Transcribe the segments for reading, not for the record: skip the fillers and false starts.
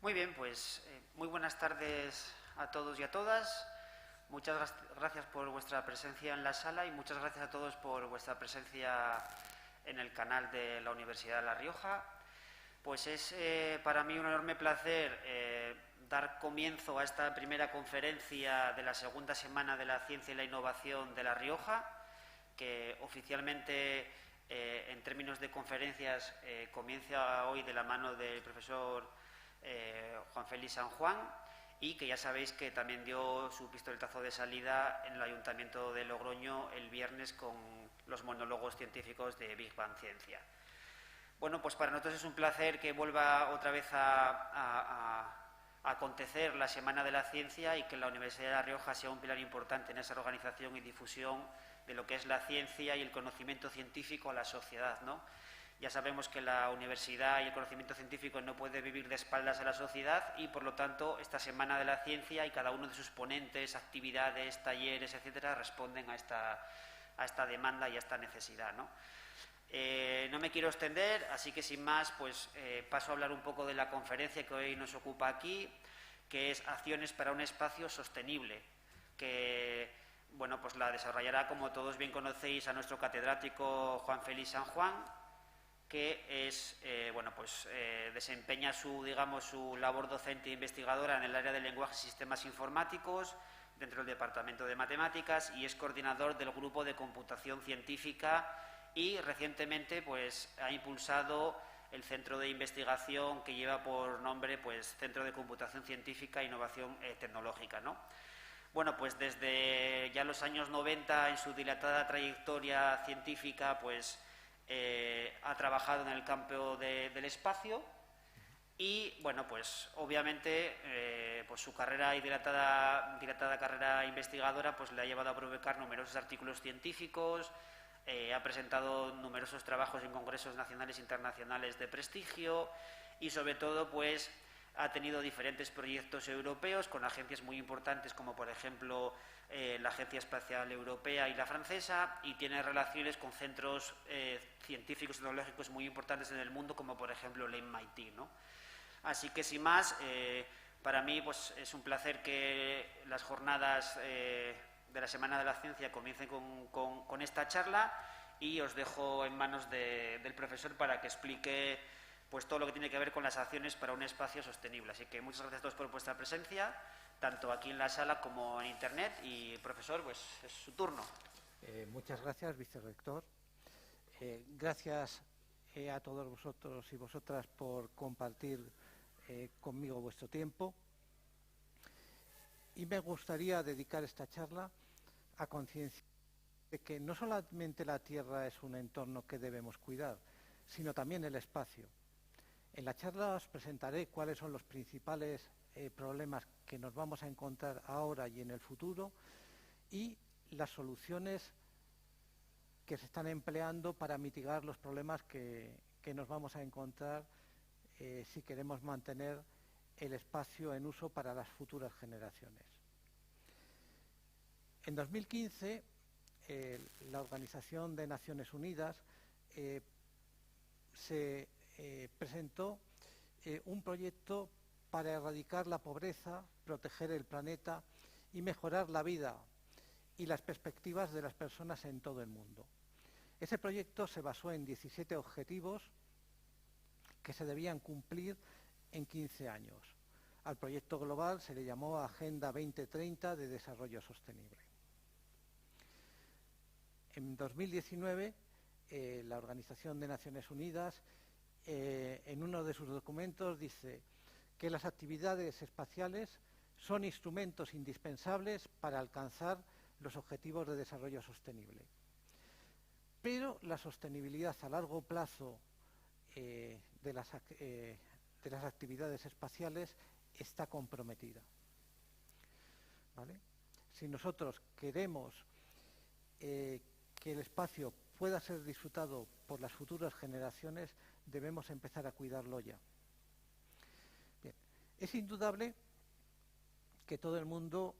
Muy bien, pues muy buenas tardes a todos y a todas. Muchas gracias por vuestra presencia en la sala y muchas gracias a todos por vuestra presencia en el canal de la Universidad de La Rioja. Pues es para mí un enorme placer dar comienzo a esta primera conferencia de la segunda semana de la ciencia y la innovación de La Rioja, que oficialmente en términos de conferencias comienza hoy de la mano del profesor Juan Félix San Juan, y que ya sabéis que también dio su pistoletazo de salida en el Ayuntamiento de Logroño el viernes con los monólogos científicos de Big Bang Ciencia. Bueno, pues para nosotros es un placer que vuelva otra vez a acontecer la Semana de la Ciencia y que la Universidad de La Rioja sea un pilar importante en esa organización y difusión de lo que es la ciencia y el conocimiento científico a la sociedad, ¿no? Ya sabemos que la universidad y el conocimiento científico no puede vivir de espaldas a la sociedad y, por lo tanto, esta Semana de la Ciencia y cada uno de sus ponentes, actividades, talleres, etcétera, responden a esta demanda y a esta necesidad, ¿no? No me quiero extender, así que sin más, pues paso a hablar un poco de la conferencia que hoy nos ocupa aquí, que es Acciones para un espacio sostenible, que bueno, pues la desarrollará, como todos bien conocéis, a nuestro catedrático Juan Félix San Juan, que es, desempeña su labor docente e investigadora en el área de lenguaje y sistemas informáticos dentro del Departamento de Matemáticas y es coordinador del Grupo de Computación Científica y recientemente pues ha impulsado el centro de investigación que lleva por nombre pues Centro de Computación Científica e Innovación Tecnológica, ¿no? Bueno, pues desde ya los años 90, en su dilatada trayectoria científica, pues ha trabajado en el campo del espacio y, bueno, pues obviamente pues su carrera y dilatada carrera investigadora pues le ha llevado a publicar numerosos artículos científicos, ha presentado numerosos trabajos en congresos nacionales e internacionales de prestigio y, sobre todo, pues ha tenido diferentes proyectos europeos con agencias muy importantes como, por ejemplo, la Agencia Espacial Europea y la francesa, y tiene relaciones con centros científicos y tecnológicos muy importantes en el mundo, como por ejemplo el MIT, ¿no? Así que, sin más, para mí pues es un placer que las jornadas de la Semana de la Ciencia comiencen con esta charla y os dejo en manos del profesor para que explique pues todo lo que tiene que ver con las acciones para un espacio sostenible. Así que muchas gracias a todos por vuestra presencia, tanto aquí en la sala como en Internet. Y, profesor, pues es su turno. Muchas gracias, vicerrector. Gracias a todos vosotros y vosotras por compartir conmigo vuestro tiempo. Y me gustaría dedicar esta charla a concienciar de que no solamente la Tierra es un entorno que debemos cuidar, sino también el espacio. En la charla os presentaré cuáles son los principales problemas que nos vamos a encontrar ahora y en el futuro y las soluciones que se están empleando para mitigar los problemas que nos vamos a encontrar si queremos mantener el espacio en uso para las futuras generaciones. En 2015, la Organización de Naciones Unidas se presentó un proyecto para erradicar la pobreza, proteger el planeta y mejorar la vida y las perspectivas de las personas en todo el mundo. Ese proyecto se basó en 17 objetivos que se debían cumplir en 15 años. Al proyecto global se le llamó Agenda 2030 de Desarrollo Sostenible. En 2019, la Organización de Naciones Unidas, en uno de sus documentos, dice que las actividades espaciales son instrumentos indispensables para alcanzar los objetivos de desarrollo sostenible. Pero la sostenibilidad a largo plazo de las actividades espaciales está comprometida, ¿vale? Si nosotros queremos que el espacio pueda ser disfrutado por las futuras generaciones, debemos empezar a cuidarlo ya. Bien, es indudable que todo el mundo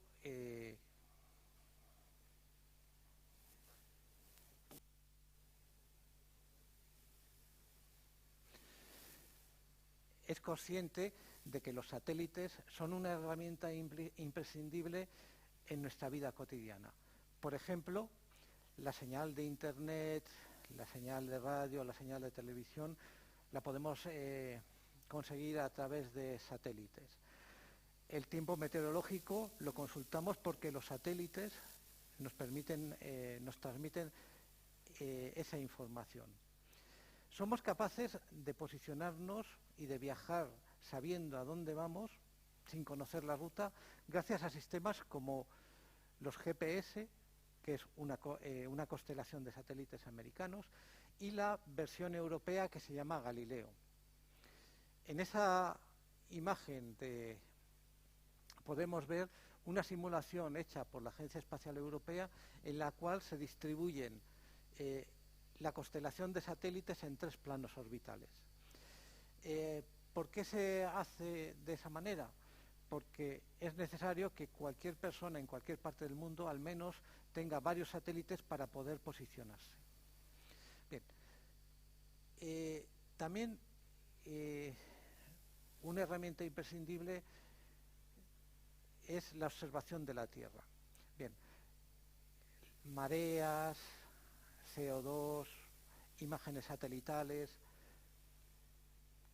es consciente de que los satélites son una herramienta imprescindible en nuestra vida cotidiana. Por ejemplo, la señal de Internet, la señal de radio, la señal de televisión, la podemos conseguir a través de satélites. El tiempo meteorológico lo consultamos porque los satélites nos transmiten esa información. Somos capaces de posicionarnos y de viajar sabiendo a dónde vamos, sin conocer la ruta, gracias a sistemas como los GPS, que es una constelación de satélites americanos, y la versión europea que se llama Galileo. En esa imagen podemos ver una simulación hecha por la Agencia Espacial Europea en la cual se distribuyen la constelación de satélites en 3 planos orbitales. ¿Por qué se hace de esa manera? Porque es necesario que cualquier persona en cualquier parte del mundo al menos tenga varios satélites para poder posicionarse. Bien. También una herramienta imprescindible es la observación de la Tierra. Bien, mareas, CO2, imágenes satelitales,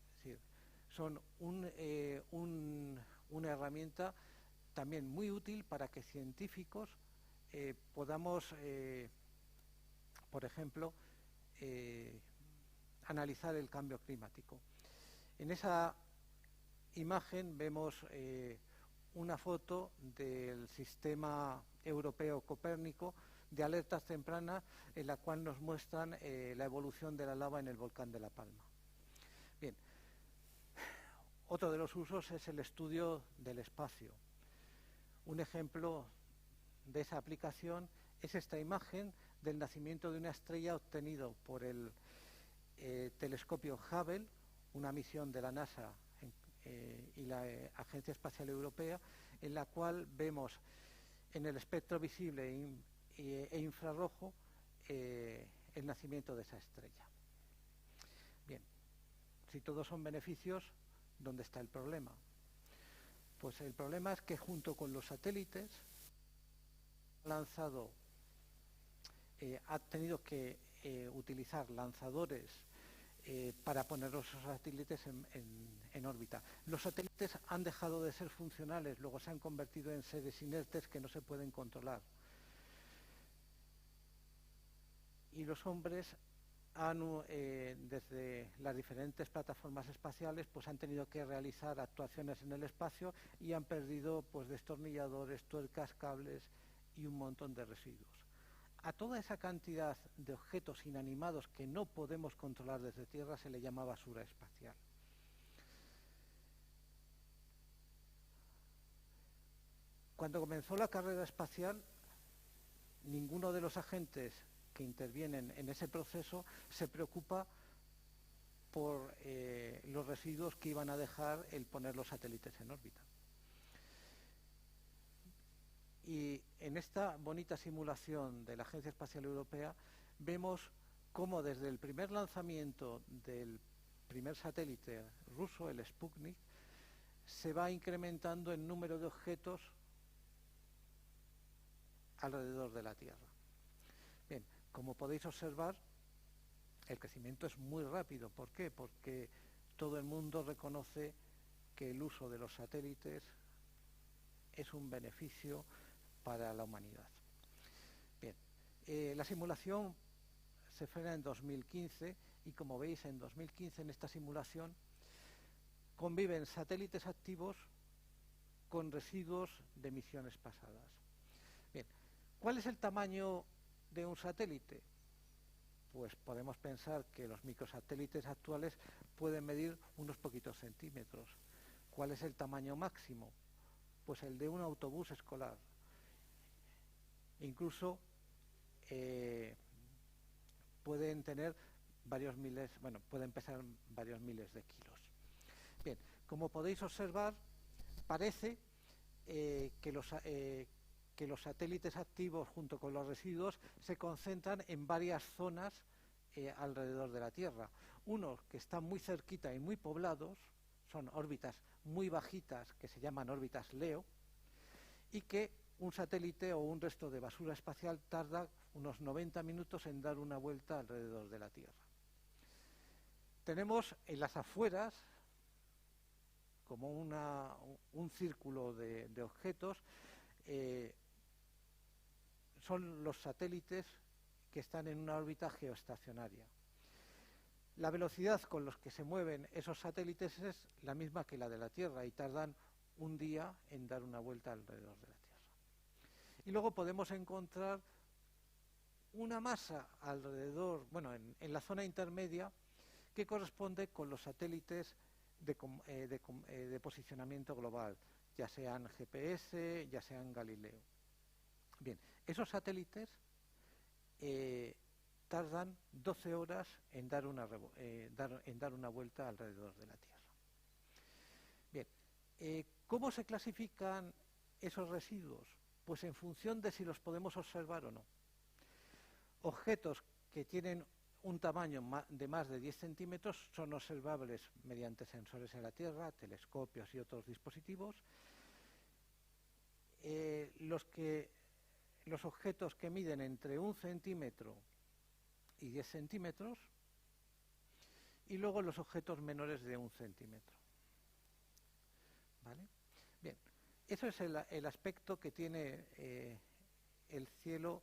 es decir, son una herramienta también muy útil para que científicos podamos, por ejemplo, analizar el cambio climático. En esa imagen vemos una foto del sistema europeo Copérnico de alertas tempranas en la cual nos muestran la evolución de la lava en el volcán de La Palma. Bien, otro de los usos es el estudio del espacio. Un ejemplo de esa aplicación es esta imagen del nacimiento de una estrella obtenido por el telescopio Hubble, una misión de la NASA y la Agencia Espacial Europea, en la cual vemos en el espectro visible e infrarrojo el nacimiento de esa estrella. Bien, si todos son beneficios, ¿dónde está el problema? Pues el problema es que junto con los satélites ha tenido que utilizar lanzadores para poner los satélites en órbita. Los satélites han dejado de ser funcionales, luego se han convertido en seres inertes que no se pueden controlar. Y los hombres desde las diferentes plataformas espaciales, pues han tenido que realizar actuaciones en el espacio y han perdido pues destornilladores, tuercas, cables y un montón de residuos. A toda esa cantidad de objetos inanimados que no podemos controlar desde Tierra se le llama basura espacial. Cuando comenzó la carrera espacial, ninguno de los agentes que intervienen en ese proceso se preocupa por los residuos que iban a dejar el poner los satélites en órbita. Y en esta bonita simulación de la Agencia Espacial Europea vemos cómo desde el primer lanzamiento del primer satélite ruso, el Sputnik, se va incrementando el número de objetos alrededor de la Tierra. Bien, como podéis observar, el crecimiento es muy rápido. ¿Por qué? Porque todo el mundo reconoce que el uso de los satélites es un beneficio para la humanidad. Bien, la simulación se frena en 2015 y como veis en 2015 en esta simulación conviven satélites activos con residuos de misiones pasadas. Bien, ¿cuál es el tamaño de un satélite? Pues podemos pensar que los microsatélites actuales pueden medir unos poquitos centímetros. ¿Cuál es el tamaño máximo? Pues el de un autobús escolar. Incluso pueden tener varios miles, pueden pesar varios miles de kilos. Bien, como podéis observar, parece que los satélites activos junto con los residuos se concentran en varias zonas alrededor de la Tierra. Unos que están muy cerquita y muy poblados, son órbitas muy bajitas que se llaman órbitas LEO, y que un satélite o un resto de basura espacial tarda unos 90 minutos en dar una vuelta alrededor de la Tierra. Tenemos en las afueras como un círculo de objetos, son los satélites que están en una órbita geoestacionaria. La velocidad con los que se mueven esos satélites es la misma que la de la Tierra y tardan un día en dar una vuelta alrededor de la Tierra. Y luego podemos encontrar una masa alrededor, bueno, en la zona intermedia, que corresponde con los satélites de posicionamiento global, ya sean GPS, ya sean Galileo. Bien, esos satélites tardan 12 horas en dar una vuelta alrededor de la Tierra. Bien, ¿cómo se clasifican esos residuos? Pues en función de si los podemos observar o no. Objetos que tienen un tamaño de más de 10 centímetros son observables mediante sensores en la Tierra, telescopios y otros dispositivos. Los objetos que miden entre 1 centímetro y 10 centímetros, y luego los objetos menores de 1 centímetro. ¿Vale? Bien, eso es el aspecto que tiene el cielo,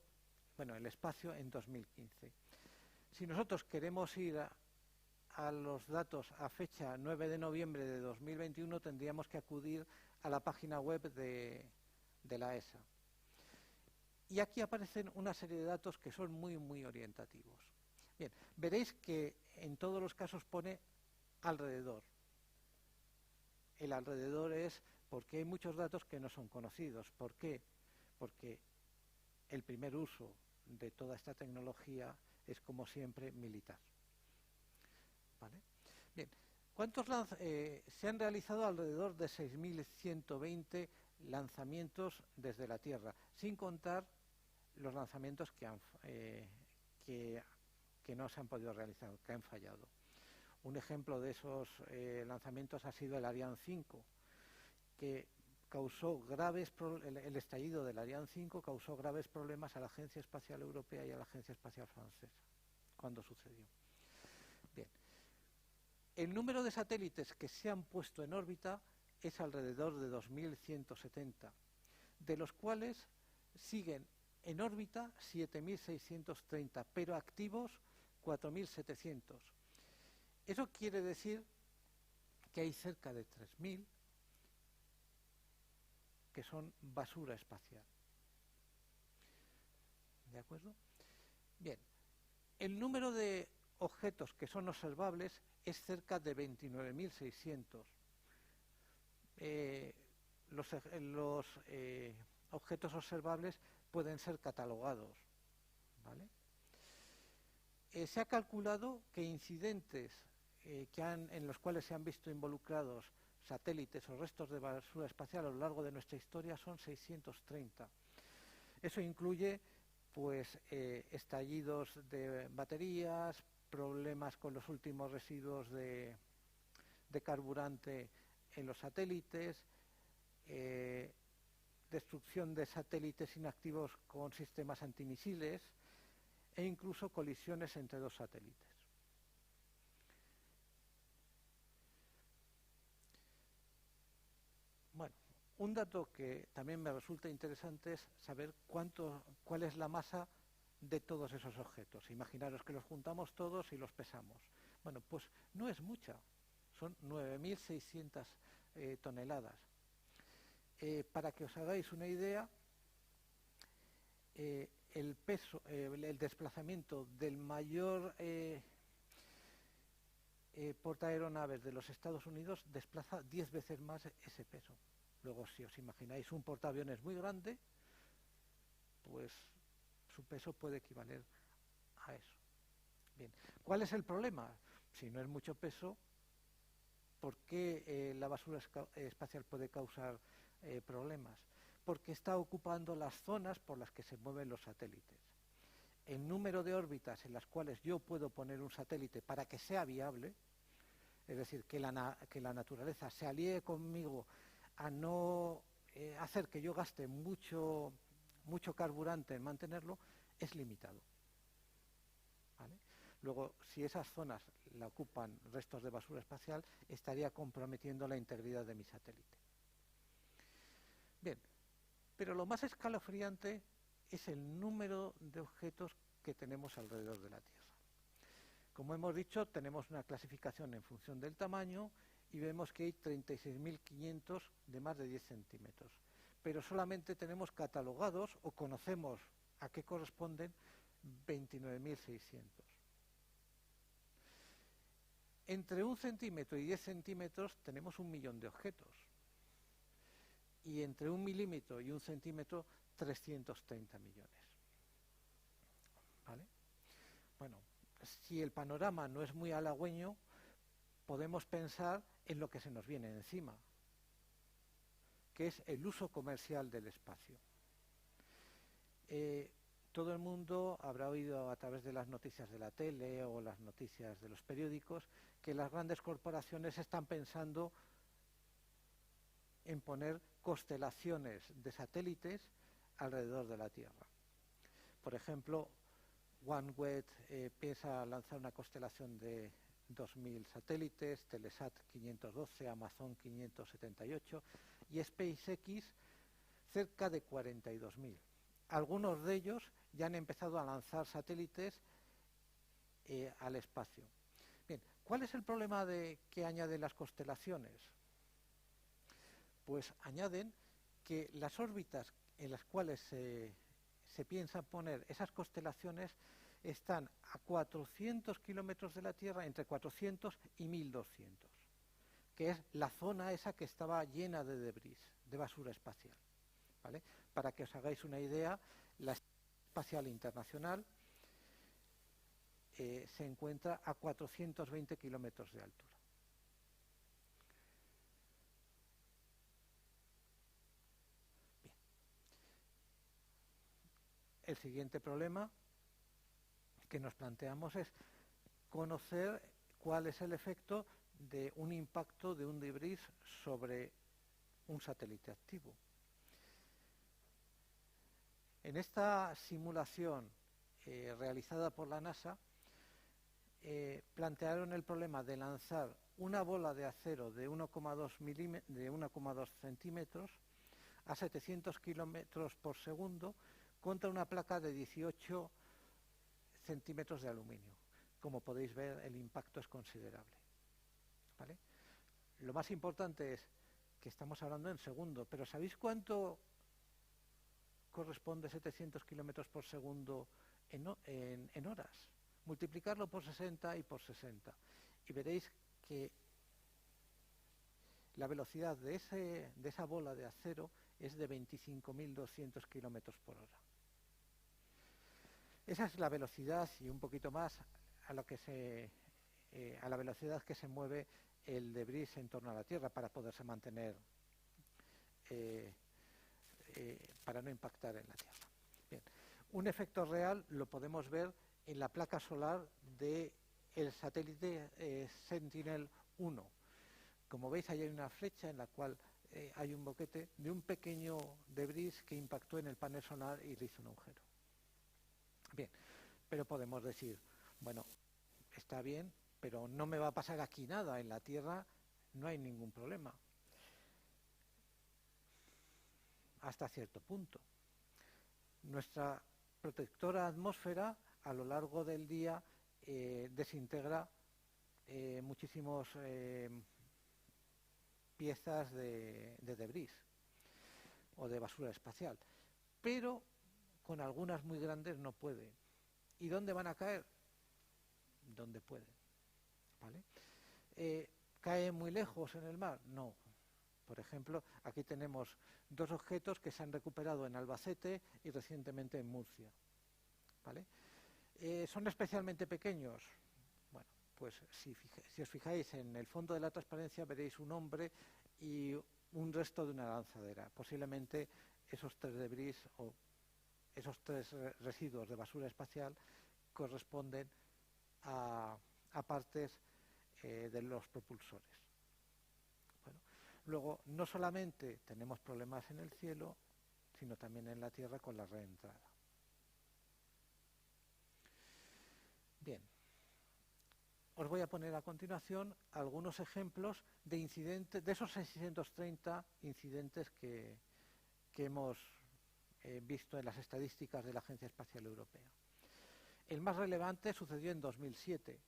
bueno, el espacio en 2015. Si nosotros queremos ir a los datos a fecha 9 de noviembre de 2021, tendríamos que acudir a la página web de la ESA. Y aquí aparecen una serie de datos que son muy, muy orientativos. Bien, veréis que en todos los casos pone alrededor. El alrededor es porque hay muchos datos que no son conocidos. ¿Por qué? Porque el primer uso de toda esta tecnología es, como siempre, militar. ¿Vale? Bien, se han realizado alrededor de 6.120 lanzamientos desde la Tierra, sin contar los lanzamientos que no se han podido realizar, que han fallado. Un ejemplo de esos lanzamientos ha sido el Ariane 5, que causó el estallido del Ariane 5 causó graves problemas a la Agencia Espacial Europea y a la Agencia Espacial Francesa cuando sucedió. Bien, el número de satélites que se han puesto en órbita es alrededor de 2.170, de los cuales siguen en órbita 7.630, pero activos 4.700. Eso quiere decir que hay cerca de 3.000 que son basura espacial. ¿De acuerdo? Bien, el número de objetos que son observables es cerca de 29.600. Los objetos observables pueden ser catalogados, ¿vale? Se ha calculado que incidentes en los cuales se han visto involucrados satélites o restos de basura espacial a lo largo de nuestra historia son 630. Eso incluye pues estallidos de baterías, problemas con los últimos residuos de carburante en los satélites, destrucción de satélites inactivos con sistemas antimisiles e incluso colisiones entre dos satélites. Bueno, un dato que también me resulta interesante es saber cuál es la masa de todos esos objetos. Imaginaros que los juntamos todos y los pesamos. Bueno, pues no es mucha, son 9.600 toneladas. Para que os hagáis una idea, el peso, el desplazamiento del mayor portaaeronaves de los Estados Unidos desplaza 10 veces más ese peso. Luego, si os imagináis un portaaviones muy grande, pues su peso puede equivaler a eso. Bien, ¿cuál es el problema? Si no es mucho peso, ¿por qué la basura espacial puede causar problemas? Porque está ocupando las zonas por las que se mueven los satélites. El número de órbitas en las cuales yo puedo poner un satélite para que sea viable es decir, que la naturaleza se alíe conmigo a no hacer que yo gaste mucho carburante en mantenerlo, es limitado. ¿Vale? Luego, si esas zonas la ocupan restos de basura espacial, estaría comprometiendo la integridad de mi satélite. Bien, pero lo más escalofriante es el número de objetos que tenemos alrededor de la Tierra. Como hemos dicho, tenemos una clasificación en función del tamaño y vemos que hay 36.500 de más de 10 centímetros. Pero solamente tenemos catalogados o conocemos a qué corresponden 29.600. Entre 1 centímetro y 10 centímetros tenemos 1 millón de objetos. Y entre 1 milímetro y 1 centímetro, 330 millones. ¿Vale? Bueno, si el panorama no es muy halagüeño, podemos pensar en lo que se nos viene encima, que es el uso comercial del espacio. Todo el mundo habrá oído a través de las noticias de la tele o las noticias de los periódicos que las grandes corporaciones están pensando en poner constelaciones de satélites alrededor de la Tierra. Por ejemplo, OneWeb piensa lanzar una constelación de 2.000 satélites, Telesat 512, Amazon 578 y SpaceX cerca de 42.000. Algunos de ellos ya han empezado a lanzar satélites al espacio. Bien, ¿cuál es el problema que añaden las constelaciones? Pues añaden que las órbitas en las cuales se piensa poner esas constelaciones están a 400 kilómetros de la Tierra, entre 400 y 1.200, que es la zona esa que estaba llena de debris, de basura espacial. ¿Vale? Para que os hagáis una idea, la Estación Espacial Internacional se encuentra a 420 kilómetros de altura. Bien. El siguiente problema que nos planteamos es conocer cuál es el efecto de un impacto de un debris sobre un satélite activo. En esta simulación realizada por la NASA, plantearon el problema de lanzar una bola de acero de 1,2 centímetros a 700 kilómetros por segundo contra una placa de 18 centímetros de aluminio. Como podéis ver, el impacto es considerable. ¿Vale? Lo más importante es que estamos hablando en segundo, pero ¿sabéis cuánto corresponde 700 kilómetros por segundo en horas? Multiplicarlo por 60 y por 60 y veréis que la velocidad de esa bola de acero es de 25.200 kilómetros por hora. Esa es la velocidad y un poquito más a la velocidad que se mueve el debris en torno a la Tierra para poderse mantener, para no impactar en la Tierra. Bien. Un efecto real lo podemos ver en la placa solar del satélite Sentinel-1. Como veis, ahí hay una flecha en la cual hay un boquete de un pequeño debris que impactó en el panel solar y le hizo un agujero. Bien, pero podemos decir, bueno, está bien, pero no me va a pasar aquí nada, en la Tierra no hay ningún problema. Hasta cierto punto. Nuestra protectora atmósfera a lo largo del día desintegra muchísimos piezas de debris o de basura espacial, pero con algunas muy grandes no puede. ¿Y dónde van a caer? Donde pueden. ¿Vale? ¿Cae muy lejos en el mar? No. Por ejemplo, aquí tenemos dos objetos que se han recuperado en Albacete y recientemente en Murcia. ¿Vale? ¿Son especialmente pequeños? Bueno, pues si os fijáis en el fondo de la transparencia veréis un hombre y un resto de una lanzadera. Posiblemente esos tres debris o esos tres residuos de basura espacial corresponden a partes de los propulsores. Bueno, luego, no solamente tenemos problemas en el cielo, sino también en la Tierra con la reentrada. Bien, os voy a poner a continuación algunos ejemplos de incidentes, de esos 630 incidentes que hemos visto en las estadísticas de la Agencia Espacial Europea. El más relevante sucedió en 2007.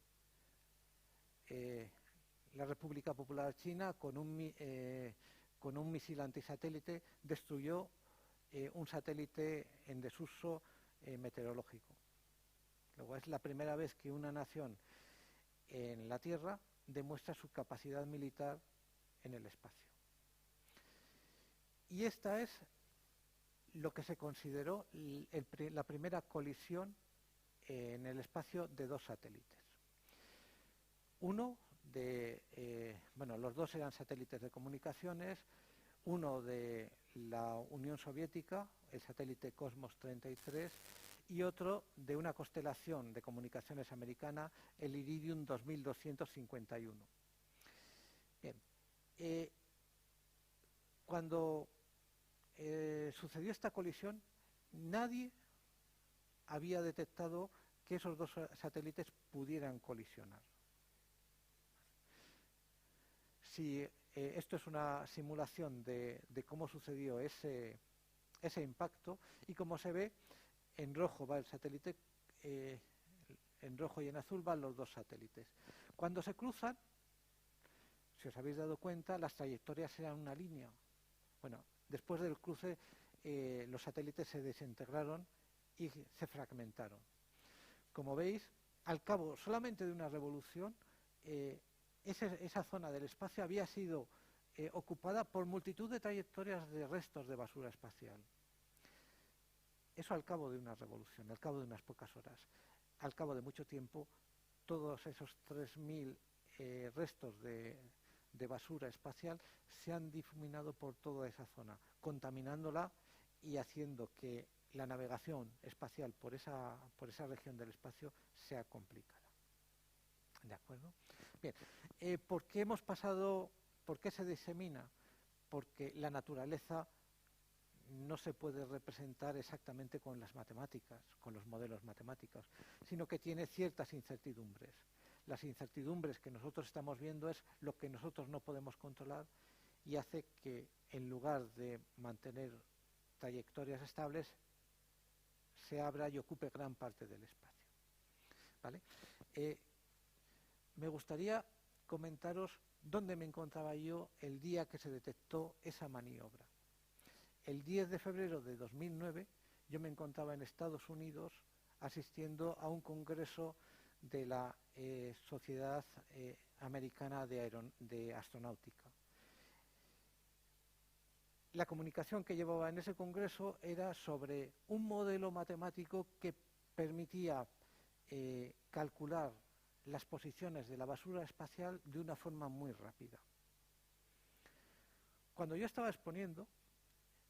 La República Popular China, con un misil antisatélite, destruyó un satélite en desuso meteorológico. Luego, es la primera vez que una nación en la Tierra demuestra su capacidad militar en el espacio. Y esta es lo que se consideró la primera colisión en el espacio de dos satélites. Uno los dos eran satélites de comunicaciones, uno de la Unión Soviética, el satélite Cosmos 33, y otro de una constelación de comunicaciones americana, el Iridium 2251. Bien, cuando sucedió esta colisión, nadie había detectado que esos dos satélites pudieran colisionar. Si esto es una simulación de cómo sucedió ese impacto, y como se ve, en rojo va el satélite, en rojo y en azul van los dos satélites. Cuando se cruzan, si os habéis dado cuenta, las trayectorias eran una línea. Bueno, después del cruce, los satélites se desintegraron y se fragmentaron. Como veis, al cabo solamente de una revolución, esa zona del espacio había sido ocupada por multitud de trayectorias de restos de basura espacial. Eso al cabo de una revolución, al cabo de unas pocas horas. Al cabo de mucho tiempo, todos esos 3.000 restos de basura espacial se han difuminado por toda esa zona, contaminándola y haciendo que la navegación espacial por esa región del espacio sea complicada. ¿De acuerdo? Bien, ¿por qué se disemina? Porque la naturaleza no se puede representar exactamente con las matemáticas, con los modelos matemáticos, sino que tiene ciertas incertidumbres. Las incertidumbres que nosotros estamos viendo es lo que nosotros no podemos controlar y hace que, en lugar de mantener trayectorias estables, se abra y ocupe gran parte del espacio. ¿Vale? Me gustaría comentaros dónde me encontraba yo el día que se detectó esa maniobra. El 10 de febrero de 2009 yo me encontraba en Estados Unidos asistiendo a un congreso de la Sociedad Americana de Astronáutica. La comunicación que llevaba en ese congreso era sobre un modelo matemático que permitía calcular las posiciones de la basura espacial de una forma muy rápida. Cuando yo estaba exponiendo,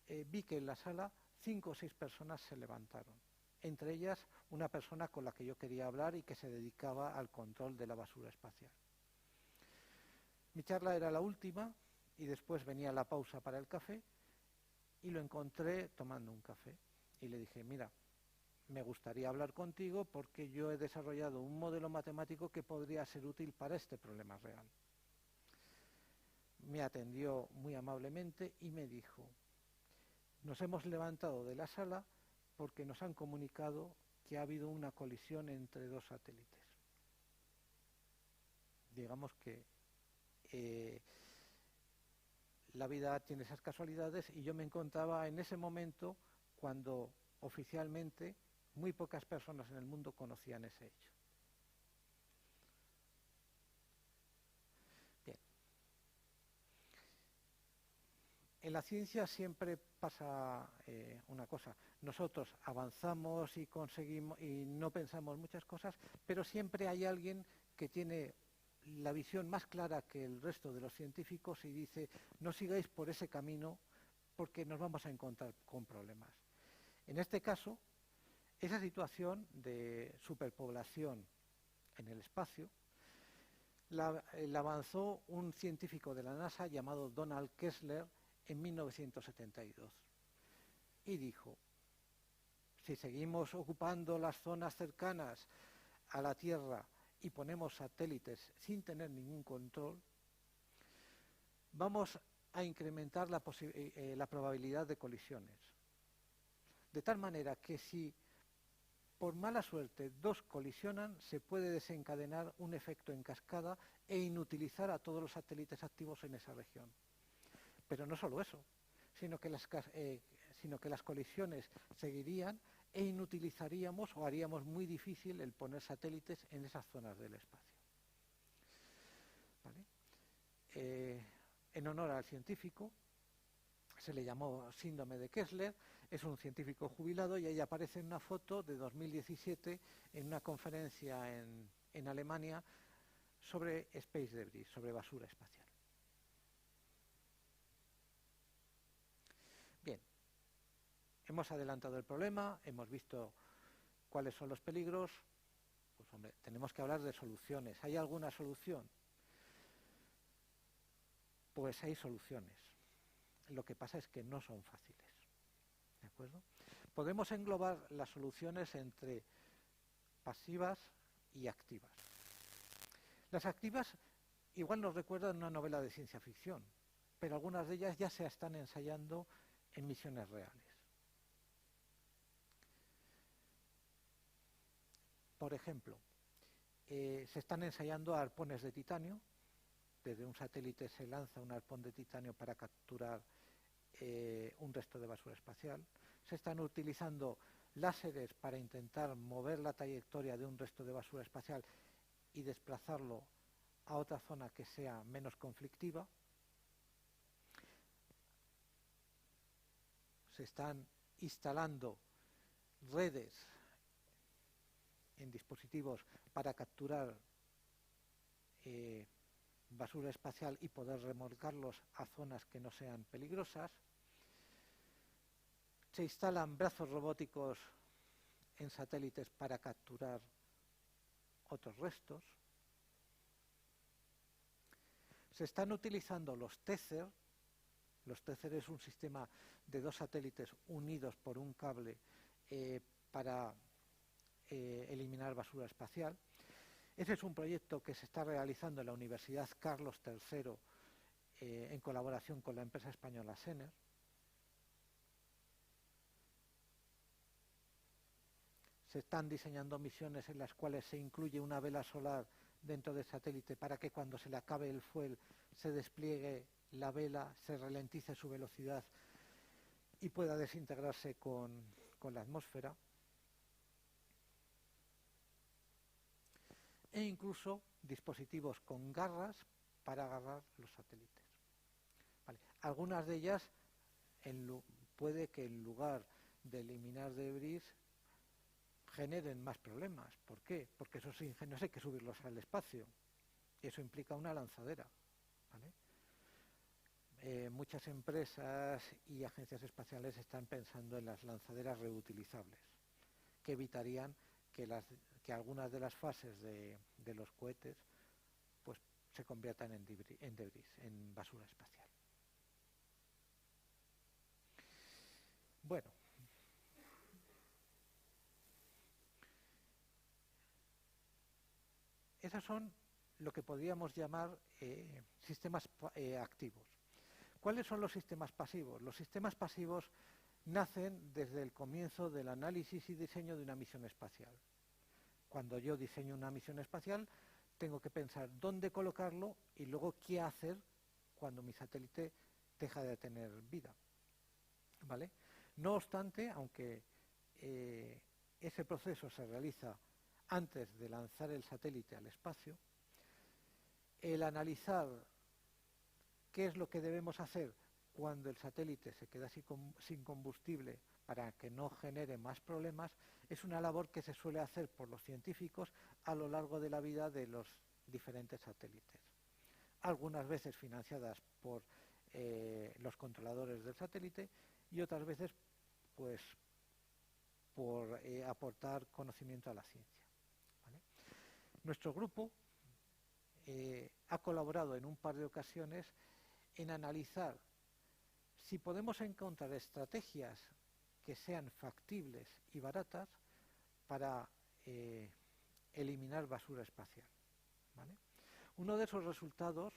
vi que en la sala 5 o 6 personas se levantaron, entre ellas una persona con la que yo quería hablar y que se dedicaba al control de la basura espacial. Mi charla era la última y después venía la pausa para el café y lo encontré tomando un café y le dije, mira, me gustaría hablar contigo porque yo he desarrollado un modelo matemático que podría ser útil para este problema real. Me atendió muy amablemente y me dijo, nos hemos levantado de la sala porque nos han comunicado que ha habido una colisión entre dos satélites. Digamos que la vida tiene esas casualidades y yo me encontraba en ese momento cuando oficialmente muy pocas personas en el mundo conocían ese hecho. Bien. En la ciencia siempre pasa una cosa. Nosotros avanzamos y conseguimos y no pensamos muchas cosas, pero siempre hay alguien que tiene la visión más clara que el resto de los científicos y dice, no sigáis por ese camino porque nos vamos a encontrar con problemas. En este caso, esa situación de superpoblación en el espacio la avanzó un científico de la NASA llamado Donald Kessler en 1972 y dijo: si seguimos ocupando las zonas cercanas a la Tierra y ponemos satélites sin tener ningún control, vamos a incrementar la probabilidad de colisiones. De tal manera que si por mala suerte dos colisionan, se puede desencadenar un efecto en cascada e inutilizar a todos los satélites activos en esa región. Pero no solo eso, sino que las colisiones seguirían e inutilizaríamos o haríamos muy difícil el poner satélites en esas zonas del espacio. ¿Vale? En honor al científico, se le llamó síndrome de Kessler. Es un científico jubilado y ahí aparece en una foto de 2017 en una conferencia en Alemania sobre space debris, sobre basura espacial. Bien, hemos adelantado el problema, hemos visto cuáles son los peligros. Pues hombre, tenemos que hablar de soluciones. ¿Hay alguna solución? Pues hay soluciones. Lo que pasa es que no son fáciles. ¿De acuerdo? Podemos englobar las soluciones entre pasivas y activas. Las activas igual nos recuerdan una novela de ciencia ficción, pero algunas de ellas ya se están ensayando en misiones reales. Por ejemplo, se están ensayando arpones de titanio. Desde un satélite se lanza un arpón de titanio para capturar un resto de basura espacial. Se están utilizando láseres para intentar mover la trayectoria de un resto de basura espacial y desplazarlo a otra zona que sea menos conflictiva. Se están instalando redes en dispositivos para capturar basura espacial y poder remolcarlos a zonas que no sean peligrosas. Se instalan brazos robóticos en satélites para capturar otros restos. Se están utilizando los Tether. Los Tether es un sistema de dos satélites unidos por un cable para eliminar basura espacial. Ese es un proyecto que se está realizando en la Universidad Carlos III en colaboración con la empresa española Sener. Se están diseñando misiones en las cuales se incluye una vela solar dentro del satélite para que cuando se le acabe el fuel se despliegue la vela, se ralentice su velocidad y pueda desintegrarse con la atmósfera. E incluso dispositivos con garras para agarrar los satélites. Vale. Algunas de ellas puede que en lugar de eliminar debris generen más problemas. ¿Por qué? Porque esos ingenios hay que subirlos al espacio y eso implica una lanzadera. ¿Vale? Muchas empresas y agencias espaciales están pensando en las lanzaderas reutilizables que evitarían que algunas de las fases de los cohetes pues se conviertan en debris, en basura espacial. Bueno, esos son lo que podríamos llamar sistemas activos. ¿Cuáles son los sistemas pasivos? Los sistemas pasivos nacen desde el comienzo del análisis y diseño de una misión espacial. Cuando yo diseño una misión espacial, tengo que pensar dónde colocarlo y luego qué hacer cuando mi satélite deja de tener vida. ¿Vale? No obstante, aunque ese proceso se realiza antes de lanzar el satélite al espacio, el analizar qué es lo que debemos hacer cuando el satélite se queda sin combustible para que no genere más problemas es una labor que se suele hacer por los científicos a lo largo de la vida de los diferentes satélites. Algunas veces financiadas por los controladores del satélite y otras veces pues por aportar conocimiento a la ciencia. ¿Vale? Nuestro grupo ha colaborado en un par de ocasiones en analizar si podemos encontrar estrategias que sean factibles y baratas para eliminar basura espacial, ¿vale? Uno de esos resultados,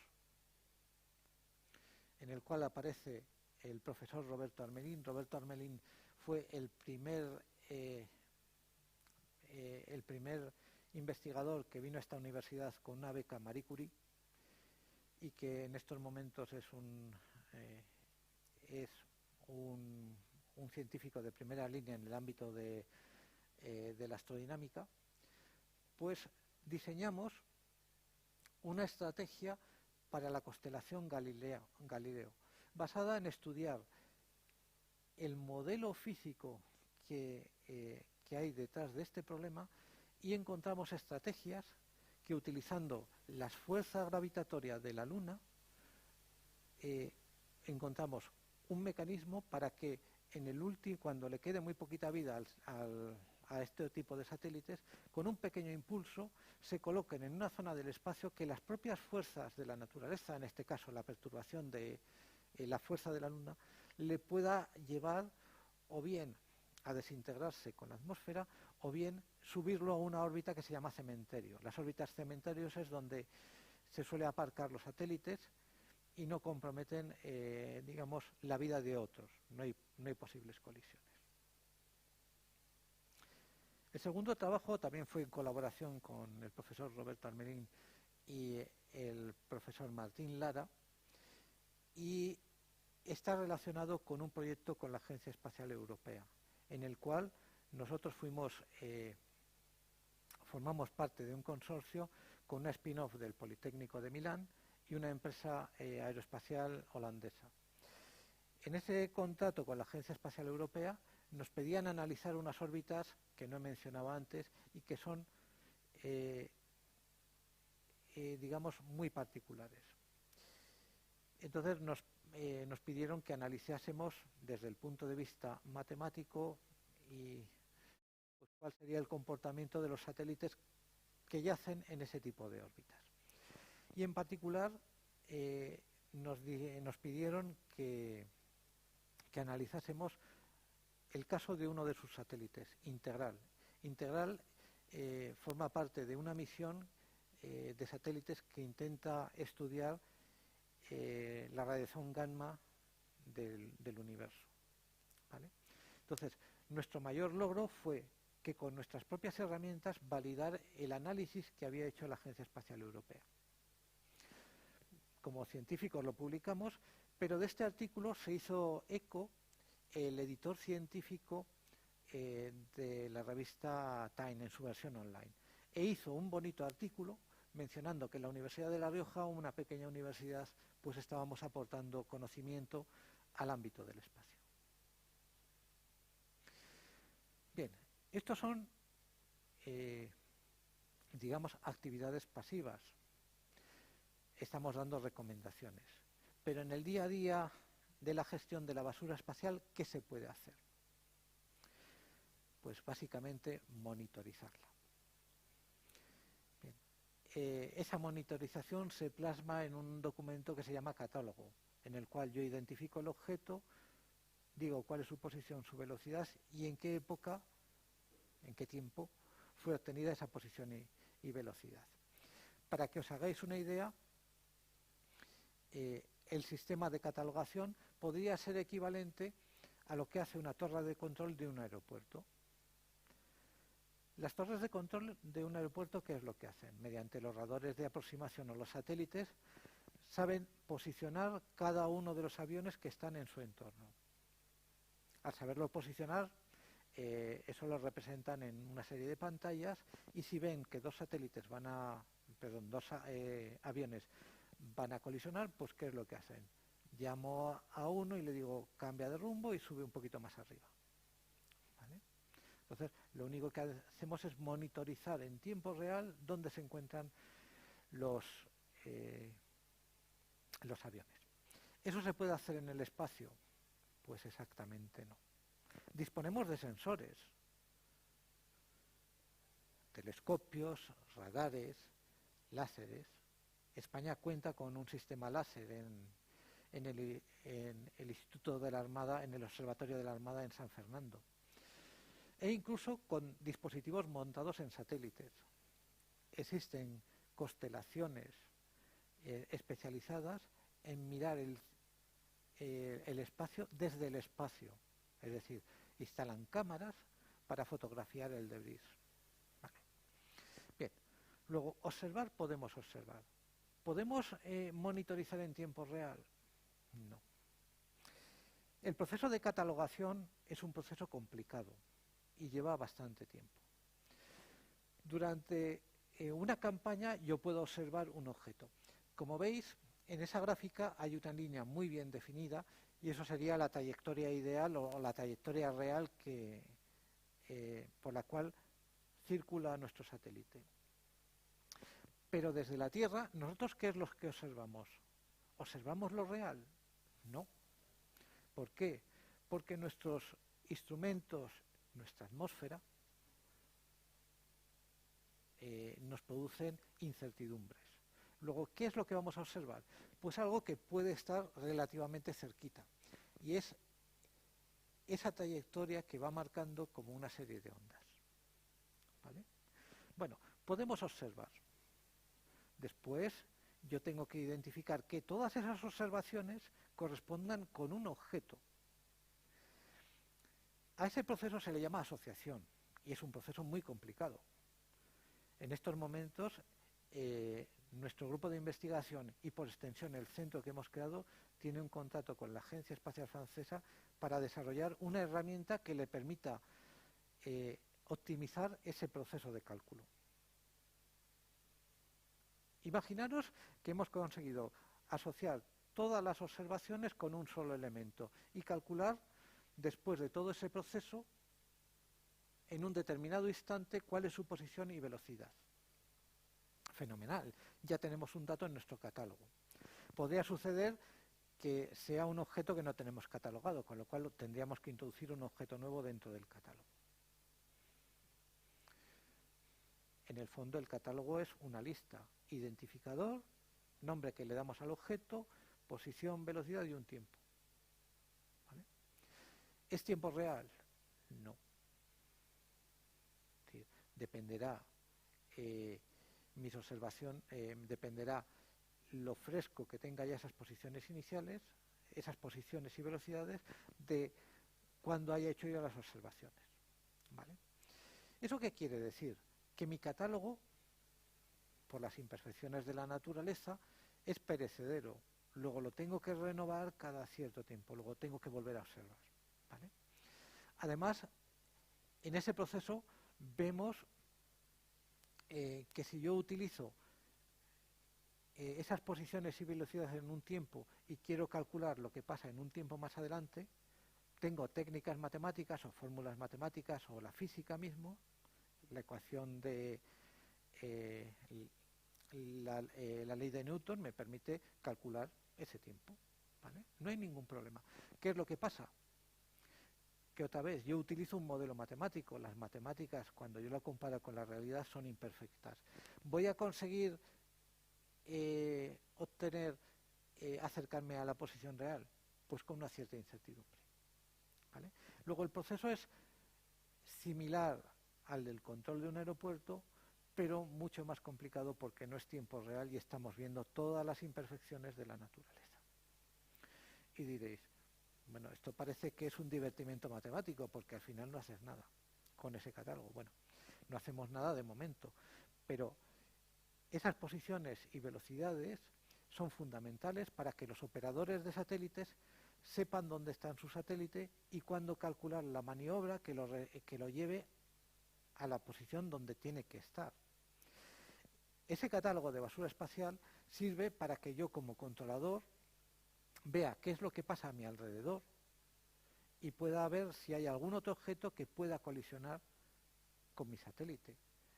en el cual aparece el profesor Roberto Armelín. Roberto Armelín fue el primer investigador que vino a esta universidad con una beca Marie Curie y que en estos momentos es un científico de primera línea en el ámbito de la astrodinámica. Pues diseñamos una estrategia para la constelación Galileo, basada en estudiar el modelo físico que hay detrás de este problema, y encontramos estrategias que, utilizando las fuerzas gravitatorias de la Luna, encontramos un mecanismo para que cuando le quede muy poquita vida a este tipo de satélites, con un pequeño impulso se coloquen en una zona del espacio que las propias fuerzas de la naturaleza, en este caso la perturbación de la fuerza de la Luna, le pueda llevar o bien a desintegrarse con la atmósfera o bien subirlo a una órbita que se llama cementerio. Las órbitas cementerios es donde se suele aparcar los satélites y no comprometen, digamos, la vida de otros. No hay posibles colisiones. El segundo trabajo también fue en colaboración con el profesor Roberto Armelín y el profesor Martín Lara, y está relacionado con un proyecto con la Agencia Espacial Europea, en el cual nosotros formamos parte de un consorcio con una spin-off del Politécnico de Milán y una empresa aeroespacial holandesa. En ese contrato con la Agencia Espacial Europea nos pedían analizar unas órbitas que no he mencionado antes y que son, digamos, muy particulares. Entonces nos pidieron que analizásemos desde el punto de vista matemático y pues, cuál sería el comportamiento de los satélites que yacen en ese tipo de órbitas. Y en particular nos pidieron que analizásemos el caso de uno de sus satélites, Integral. Integral forma parte de una misión de satélites que intenta estudiar la radiación gamma del universo, ¿vale? Entonces, nuestro mayor logro fue que con nuestras propias herramientas validar el análisis que había hecho la Agencia Espacial Europea. Como científicos lo publicamos, pero de este artículo se hizo eco el editor científico de la revista Time en su versión online, e hizo un bonito artículo mencionando que en la Universidad de La Rioja, una pequeña universidad, pues estábamos aportando conocimiento al ámbito del espacio. Bien, estos son, digamos, actividades pasivas. Estamos dando recomendaciones. Pero en el día a día de la gestión de la basura espacial, ¿qué se puede hacer? Pues básicamente monitorizarla. Bien. Esa monitorización se plasma en un documento que se llama catálogo, en el cual yo identifico el objeto, digo cuál es su posición, su velocidad y en qué época, en qué tiempo fue obtenida esa posición y velocidad. Para que os hagáis una idea, el sistema de catalogación podría ser equivalente a lo que hace una torre de control de un aeropuerto. Las torres de control de un aeropuerto, ¿qué es lo que hacen? Mediante los radares de aproximación o los satélites, saben posicionar cada uno de los aviones que están en su entorno. Al saberlo posicionar, eso lo representan en una serie de pantallas, y si ven que dos aviones van a colisionar, pues ¿qué es lo que hacen? Llamo a uno y le digo cambia de rumbo y sube un poquito más arriba, ¿vale? Entonces, lo único que hacemos es monitorizar en tiempo real dónde se encuentran los aviones. ¿Eso se puede hacer en el espacio? Pues exactamente no. Disponemos de sensores, telescopios, radares, láseres, España cuenta con un sistema láser en el Instituto de la Armada, en el Observatorio de la Armada en San Fernando, e incluso con dispositivos montados en satélites. Existen constelaciones especializadas en mirar el espacio desde el espacio, es decir, instalan cámaras para fotografiar el debris. Vale. Bien, luego, observar, podemos observar. ¿Podemos monitorizar en tiempo real? No. El proceso de catalogación es un proceso complicado y lleva bastante tiempo. Durante una campaña yo puedo observar un objeto. Como veis, en esa gráfica hay una línea muy bien definida y eso sería la trayectoria ideal o la trayectoria real por la cual circula nuestro satélite. Pero desde la Tierra, ¿nosotros qué es lo que observamos? ¿Observamos lo real? No. ¿Por qué? Porque nuestros instrumentos, nuestra atmósfera, nos producen incertidumbres. Luego, ¿qué es lo que vamos a observar? Pues algo que puede estar relativamente cerquita. Y es esa trayectoria que va marcando como una serie de ondas. ¿Vale? Bueno, podemos observar. Después, yo tengo que identificar que todas esas observaciones correspondan con un objeto. A ese proceso se le llama asociación y es un proceso muy complicado. En estos momentos, nuestro grupo de investigación y por extensión el centro que hemos creado tiene un contrato con la Agencia Espacial Francesa para desarrollar una herramienta que le permita optimizar ese proceso de cálculo. Imaginaros que hemos conseguido asociar todas las observaciones con un solo elemento y calcular después de todo ese proceso en un determinado instante cuál es su posición y velocidad. Fenomenal, ya tenemos un dato en nuestro catálogo. Podría suceder que sea un objeto que no tenemos catalogado, con lo cual tendríamos que introducir un objeto nuevo dentro del catálogo. En el fondo el catálogo es una lista, identificador, nombre que le damos al objeto, posición, velocidad y un tiempo. ¿Vale? ¿Es tiempo real? No. Es decir, dependerá mis observaciones, dependerá lo fresco que tenga ya esas posiciones iniciales, esas posiciones y velocidades de cuando haya hecho yo las observaciones. ¿Vale? ¿Eso qué quiere decir? Que mi catálogo, por las imperfecciones de la naturaleza, es perecedero. Luego lo tengo que renovar cada cierto tiempo, luego tengo que volver a observar. ¿Vale? Además, en ese proceso vemos que si yo utilizo esas posiciones y velocidades en un tiempo y quiero calcular lo que pasa en un tiempo más adelante, tengo técnicas matemáticas o fórmulas matemáticas o la física mismo, la ecuación de la ley de Newton me permite calcular ese tiempo. ¿Vale? No hay ningún problema. ¿Qué es lo que pasa? Que otra vez yo utilizo un modelo matemático. Las matemáticas, cuando yo lo comparo con la realidad, son imperfectas. Voy a conseguir acercarme a la posición real, pues con una cierta incertidumbre. ¿Vale? Luego el proceso es similar al del control de un aeropuerto, pero mucho más complicado porque no es tiempo real y estamos viendo todas las imperfecciones de la naturaleza. Y diréis, bueno, esto parece que es un divertimento matemático porque al final no haces nada con ese catálogo. Bueno, no hacemos nada de momento, pero esas posiciones y velocidades son fundamentales para que los operadores de satélites sepan dónde está su satélite y cuándo calcular la maniobra que lo lleve a la posición donde tiene que estar. Ese catálogo de basura espacial sirve para que yo como controlador vea qué es lo que pasa a mi alrededor y pueda ver si hay algún otro objeto que pueda colisionar con mi satélite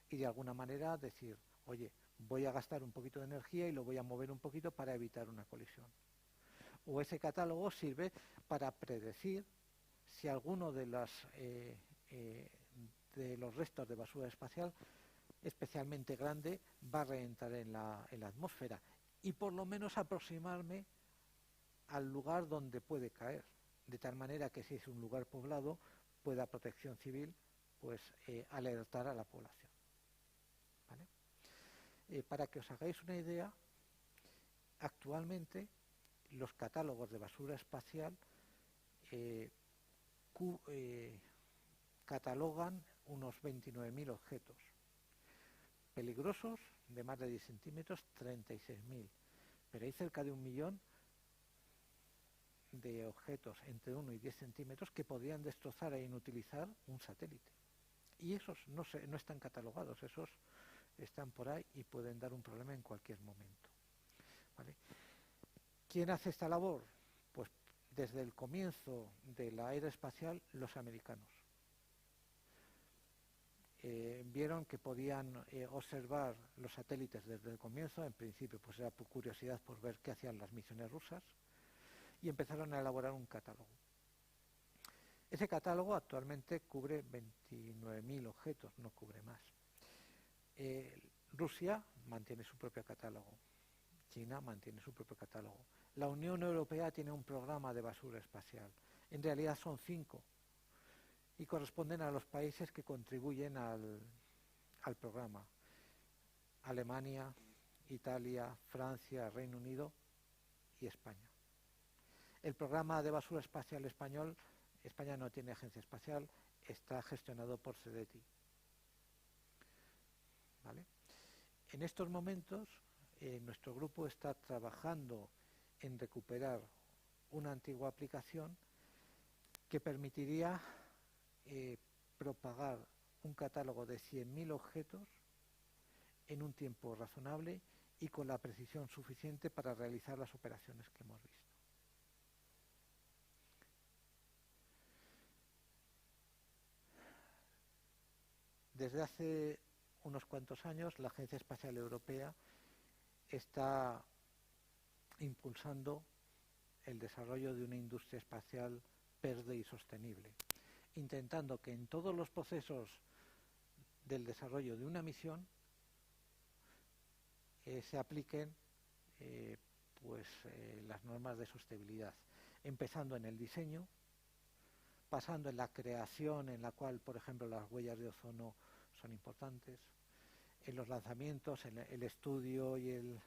y de alguna manera decir, oye, voy a gastar un poquito de energía y lo voy a mover un poquito para evitar una colisión. O ese catálogo sirve para predecir si alguno de los restos de basura espacial especialmente grande va a reentrar en la atmósfera y por lo menos aproximarme al lugar donde puede caer, de tal manera que si es un lugar poblado, pueda Protección Civil pues alertar a la población. ¿Vale? Para que os hagáis una idea, actualmente los catálogos de basura espacial catalogan unos 29.000 objetos. Peligrosos, de más de 10 centímetros, 36.000. Pero hay cerca de 1 millón de objetos entre 1 y 10 centímetros que podrían destrozar e inutilizar un satélite. Y esos no están catalogados, esos están por ahí y pueden dar un problema en cualquier momento. ¿Vale? ¿Quién hace esta labor? Pues desde el comienzo de la era espacial, los americanos. Vieron que podían observar los satélites desde el comienzo, en principio pues era por curiosidad por ver qué hacían las misiones rusas, y empezaron a elaborar un catálogo. Ese catálogo actualmente cubre 29.000 objetos, no cubre más. Rusia mantiene su propio catálogo, China mantiene su propio catálogo. La Unión Europea tiene un programa de basura espacial, en realidad son 5, y corresponden a los países que contribuyen al programa: Alemania, Italia, Francia, Reino Unido y España. El programa de basura espacial español, España no tiene agencia espacial, está gestionado por SEDETI. ¿Vale? En estos momentos, nuestro grupo está trabajando en recuperar una antigua aplicación que permitiría propagar un catálogo de 100.000 objetos en un tiempo razonable y con la precisión suficiente para realizar las operaciones que hemos visto. Desde hace unos cuantos años, la Agencia Espacial Europea está impulsando el desarrollo de una industria espacial verde y sostenible, intentando que en todos los procesos del desarrollo de una misión se apliquen las normas de sostenibilidad, empezando en el diseño, pasando en la creación, en la cual, por ejemplo, las huellas de ozono son importantes, en los lanzamientos, en el estudio y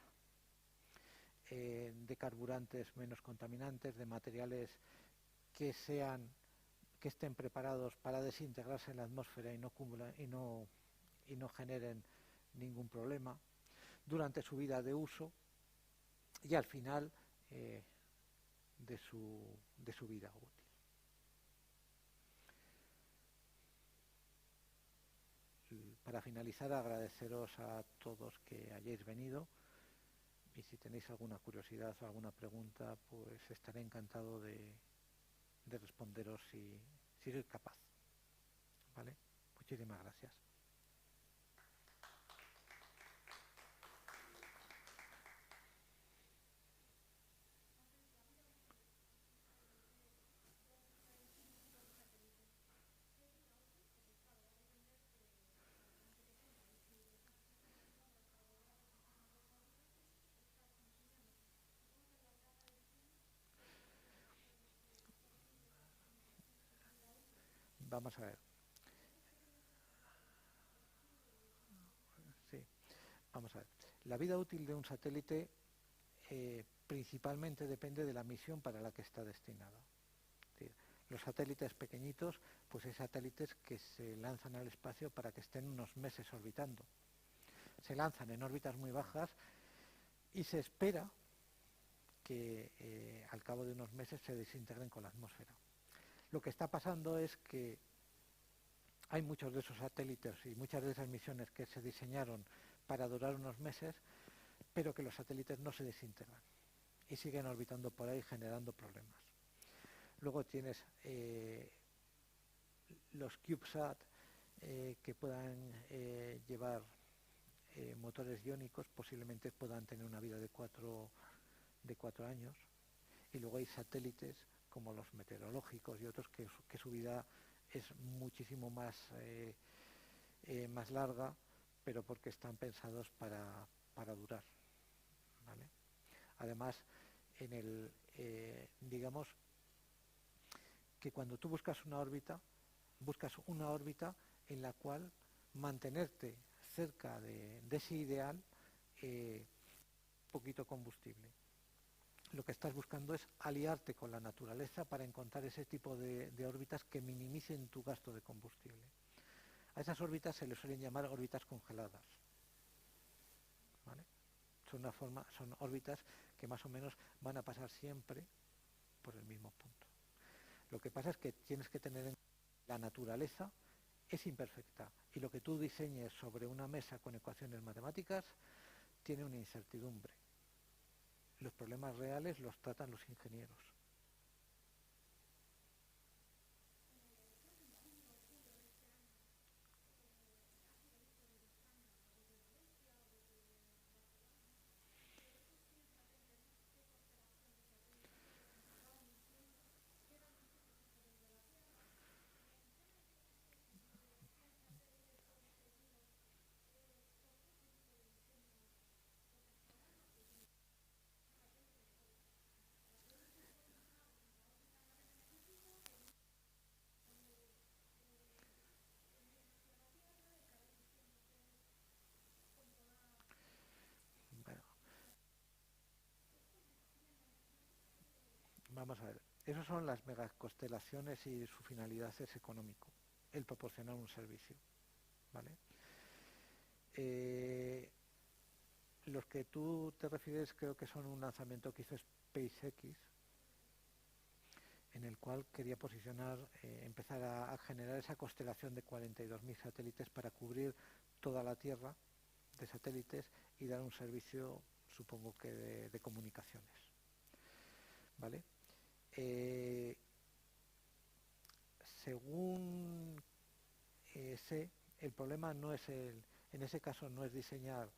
de carburantes menos contaminantes, de materiales que estén preparados para desintegrarse en la atmósfera y no generen ningún problema durante su vida de uso y al final de su vida útil. Para finalizar, agradeceros a todos que hayáis venido, y si tenéis alguna curiosidad o alguna pregunta, pues estaré encantado de responderos si soy capaz. ¿Vale? Muchísimas gracias. Vamos a ver. Sí, vamos a ver. La vida útil de un satélite principalmente depende de la misión para la que está destinado. Los satélites pequeñitos, pues hay satélites que se lanzan al espacio para que estén unos meses orbitando. Se lanzan en órbitas muy bajas y se espera que al cabo de unos meses se desintegren con la atmósfera. Lo que está pasando es que hay muchos de esos satélites y muchas de esas misiones que se diseñaron para durar unos meses, pero que los satélites no se desintegran y siguen orbitando por ahí generando problemas. Luego tienes los CubeSat que puedan llevar motores iónicos, posiblemente puedan tener una vida de 4 años, y luego hay satélites como los meteorológicos y otros que su vida es muchísimo más larga, pero porque están pensados para durar. ¿Vale? Además, digamos que cuando tú buscas una órbita en la cual mantenerte cerca de ese ideal poquito combustible. Lo que estás buscando es aliarte con la naturaleza para encontrar ese tipo de órbitas que minimicen tu gasto de combustible. A esas órbitas se les suelen llamar órbitas congeladas, ¿vale? Son órbitas que más o menos van a pasar siempre por el mismo punto. Lo que pasa es que tienes que tener en cuenta que la naturaleza es imperfecta y lo que tú diseñes sobre una mesa con ecuaciones matemáticas tiene una incertidumbre. Los problemas reales los tratan los ingenieros. Bueno, vamos a ver. Esas son las megaconstelaciones y su finalidad es económico, el proporcionar un servicio, ¿vale? Los que tú te refieres creo que son un lanzamiento que hizo SpaceX, en el cual quería empezar a generar esa constelación de 42.000 satélites para cubrir toda la Tierra de satélites y dar un servicio, supongo que de comunicaciones, ¿vale? Según sé, el problema no es en ese caso no es diseñar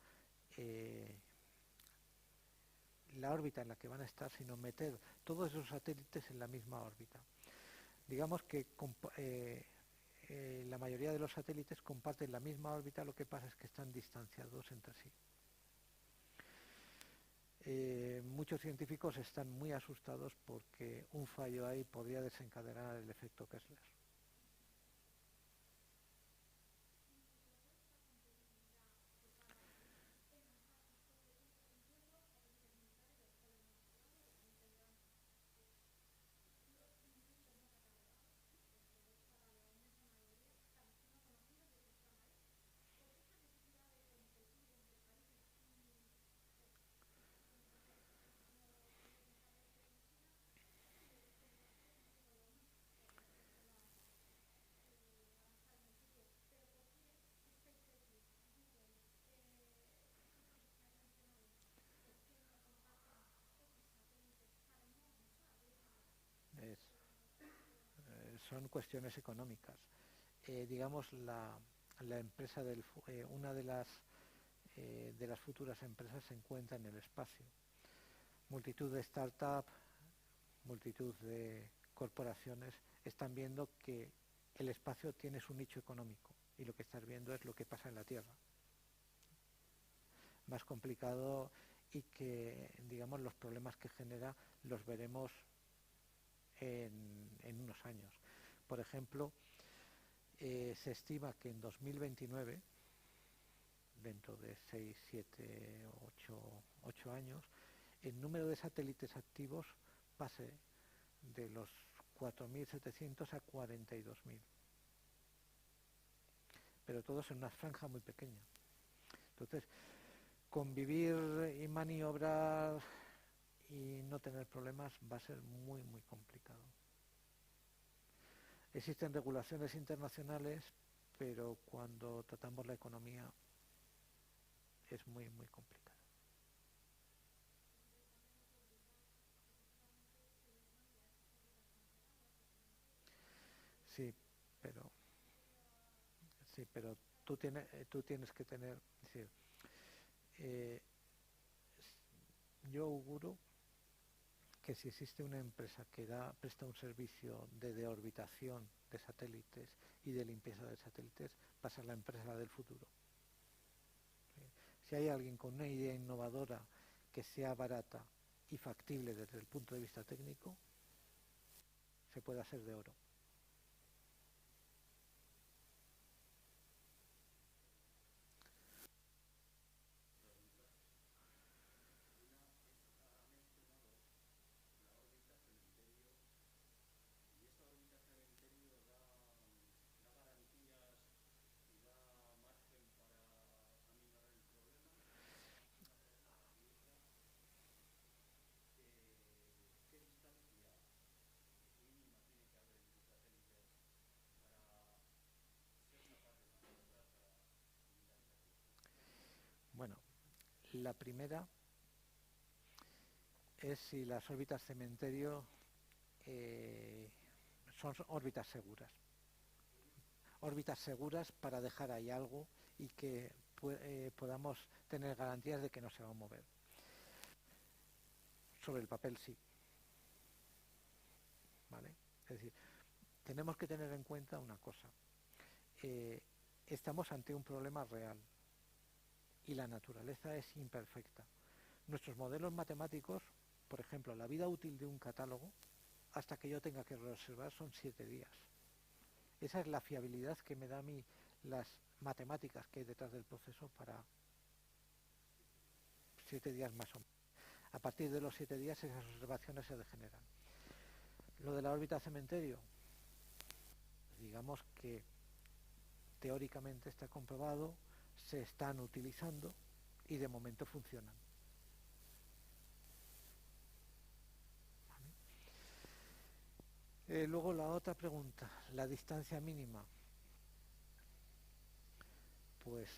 la órbita en la que van a estar, sino meter todos esos satélites en la misma órbita. Digamos que la mayoría de los satélites comparten la misma órbita, lo que pasa es que están distanciados entre sí. Muchos científicos están muy asustados porque un fallo ahí podría desencadenar el efecto Kessler. Son cuestiones económicas. Digamos, la empresa una de las futuras empresas se encuentra en el espacio. Multitud de startups, multitud de corporaciones están viendo que el espacio tiene su nicho económico y lo que estás viendo es lo que pasa en la Tierra. Más complicado y que, digamos, los problemas que genera los veremos en unos años. Por ejemplo, se estima que en 2029, dentro de 6, 7, 8 años, el número de satélites activos pase de los 4.700 a 42.000. Pero todos en una franja muy pequeña. Entonces, convivir y maniobrar y no tener problemas va a ser muy, muy complicado. Existen regulaciones internacionales, pero cuando tratamos la economía es muy, muy complicado. Sí, pero tú tienes que tener, es decir, yo auguro que si existe una empresa que presta un servicio de deorbitación de satélites y de limpieza de satélites, va a ser la empresa del futuro. Si hay alguien con una idea innovadora que sea barata y factible desde el punto de vista técnico, se puede hacer de oro. Bueno, la primera es si las órbitas cementerio son órbitas seguras. Órbitas seguras para dejar ahí algo y que podamos tener garantías de que no se va a mover. Sobre el papel sí. ¿Vale? Es decir, tenemos que tener en cuenta una cosa. Estamos ante un problema real y la naturaleza es imperfecta. Nuestros modelos matemáticos, por ejemplo, la vida útil de un catálogo, hasta que yo tenga que reservar, son 7 días. Esa es la fiabilidad que me da a mí las matemáticas que hay detrás del proceso para 7 días más o menos. A partir de los 7 días esas observaciones se degeneran. Lo de la órbita cementerio, digamos que teóricamente está comprobado, se están utilizando y de momento funcionan. Luego la otra pregunta, la distancia mínima. Pues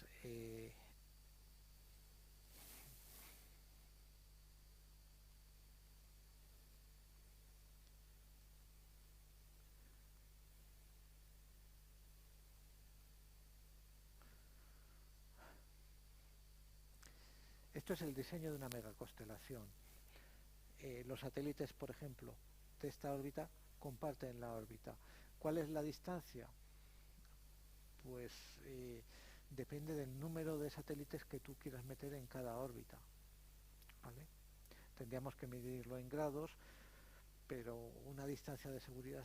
esto es el diseño de una megacostelación. Los satélites, por ejemplo, de esta órbita comparten la órbita. ¿Cuál es la distancia? Pues depende del número de satélites que tú quieras meter en cada órbita. ¿Vale? Tendríamos que medirlo en grados, pero una distancia de seguridad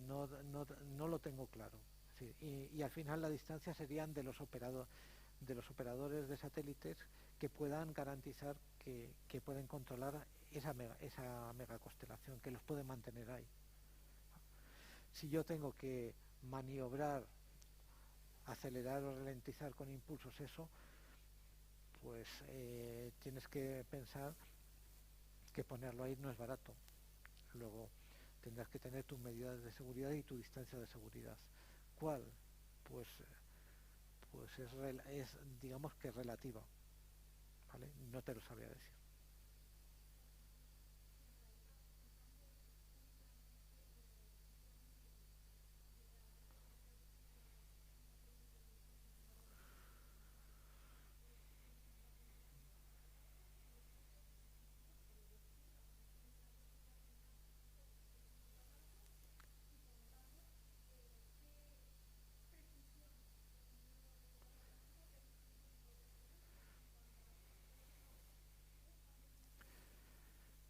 no lo tengo claro. Sí, y al final la distancia serían de los operadores de satélites que puedan garantizar que pueden controlar esa megacostelación, que los pueden mantener ahí. Si yo tengo que maniobrar, acelerar o ralentizar con impulsos eso, pues tienes que pensar que ponerlo ahí no es barato. Luego tendrás que tener tus medidas de seguridad y tu distancia de seguridad. ¿Cuál? Pues es digamos que relativa, ¿vale? No te lo sabría decir.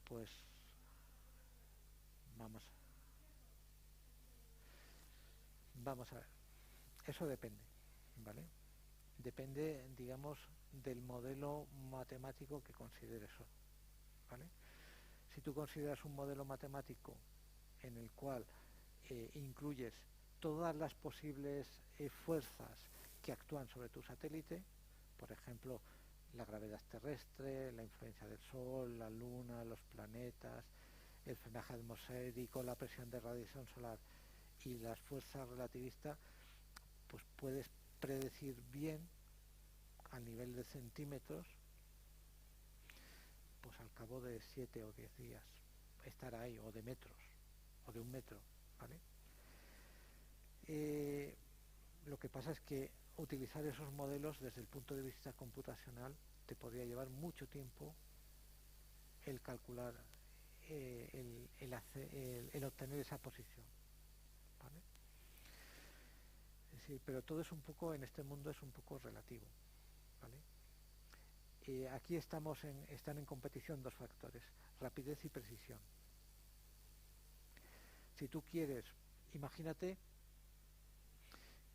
Pues vamos a ver. Eso depende, ¿vale? Depende, digamos, del modelo matemático que consideres, ¿vale? Si tú consideras un modelo matemático en el cual incluyes todas las posibles fuerzas que actúan sobre tu satélite, por ejemplo, la gravedad terrestre, la influencia del Sol, la Luna, los planetas, el frenaje atmosférico, la presión de radiación solar y las fuerzas relativistas, pues puedes predecir bien a nivel de centímetros, pues al cabo de 7 o 10 días estar ahí, o de metros, o de 1 metro, ¿vale? Lo que pasa es que utilizar esos modelos desde el punto de vista computacional te podría llevar mucho tiempo el calcular, el obtener esa posición, ¿vale? Es decir, pero todo es un poco, en este mundo es un poco relativo, ¿vale? aquí están en competición dos factores, rapidez y precisión. Si tú quieres, imagínate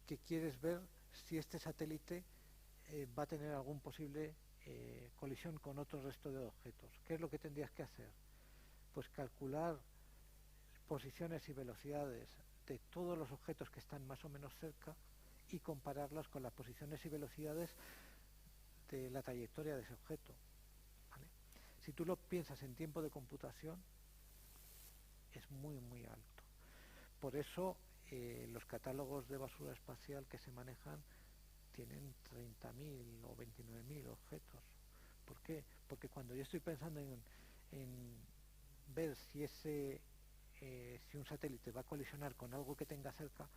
que quieres ver si este satélite va a tener algún posible colisión con otro resto de objetos. ¿Qué es lo que tendrías que hacer? Pues calcular posiciones y velocidades de todos los objetos que están más o menos cerca y compararlas con las posiciones y velocidades de la trayectoria de ese objeto, ¿vale? Si tú lo piensas en tiempo de computación, es muy muy alto. Por eso los catálogos de basura espacial que se manejan tienen 30.000 o 29.000 objetos. ¿Por qué? Porque cuando yo estoy pensando en ver si un satélite va a colisionar con algo que tenga cerca,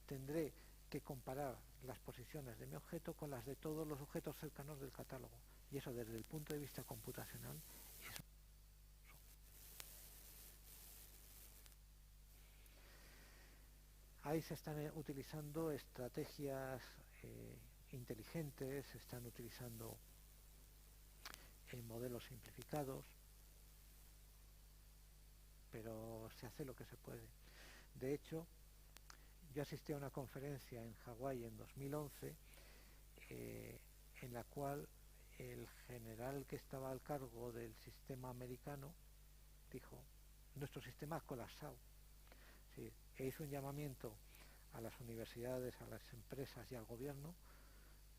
tendré que comparar las posiciones de mi objeto con las de todos los objetos cercanos del catálogo. Y eso desde el punto de vista computacional es... Ahí se están utilizando estrategias inteligentes, se están utilizando modelos simplificados, pero se hace lo que se puede. De hecho, yo asistí a una conferencia en Hawái en 2011 en la cual el general que estaba al cargo del sistema americano dijo: nuestro sistema ha colapsado. Sí, e hizo un llamamiento a las universidades, a las empresas y al gobierno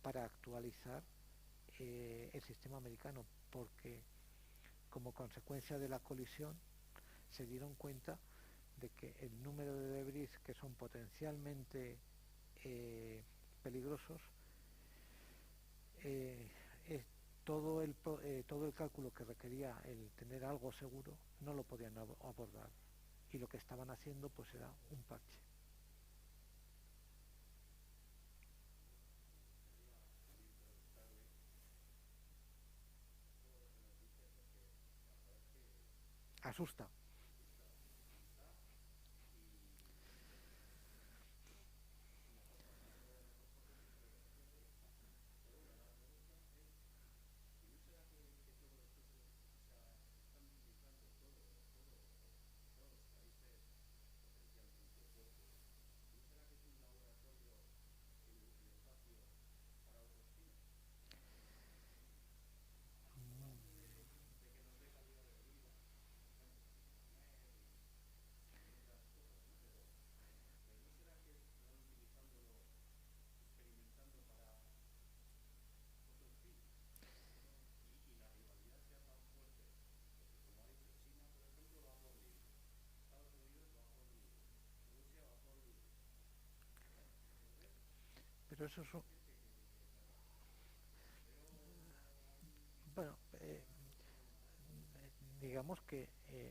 para actualizar el sistema americano, porque como consecuencia de la colisión se dieron cuenta de que el número de debris que son potencialmente peligrosos, todo el cálculo que requería el tener algo seguro no lo podían abordar, y lo que estaban haciendo pues era un parche. Asusta. Pero eso es... Bueno, digamos que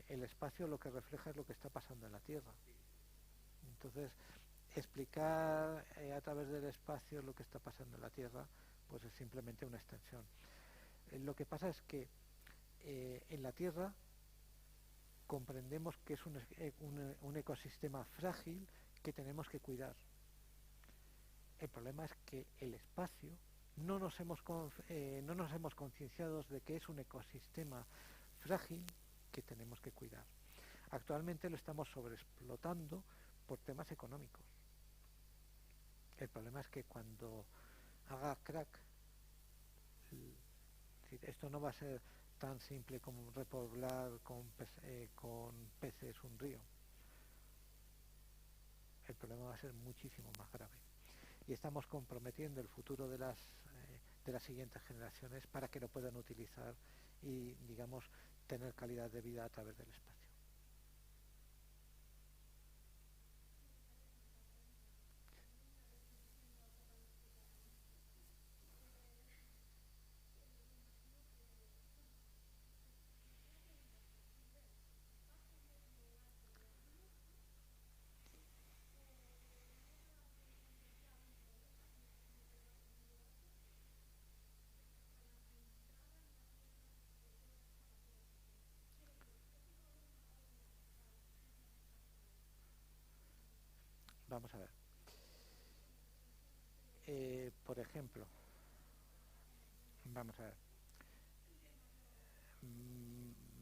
el espacio lo que refleja es lo que está pasando en la Tierra. Entonces, explicar a través del espacio lo que está pasando en la Tierra, pues es simplemente una extensión. Lo que pasa es que en la Tierra comprendemos que es un ecosistema frágil que tenemos que cuidar. El problema es que el espacio no nos hemos concienciado de que es un ecosistema frágil que tenemos que cuidar. Actualmente lo estamos sobreexplotando por temas económicos. El problema es que cuando haga crack, esto no va a ser tan simple como repoblar con peces un río. El problema va a ser muchísimo más grave. Y estamos comprometiendo el futuro de las siguientes generaciones para que lo puedan utilizar y, digamos, tener calidad de vida a través del espacio. Vamos a ver. Por ejemplo, vamos a ver.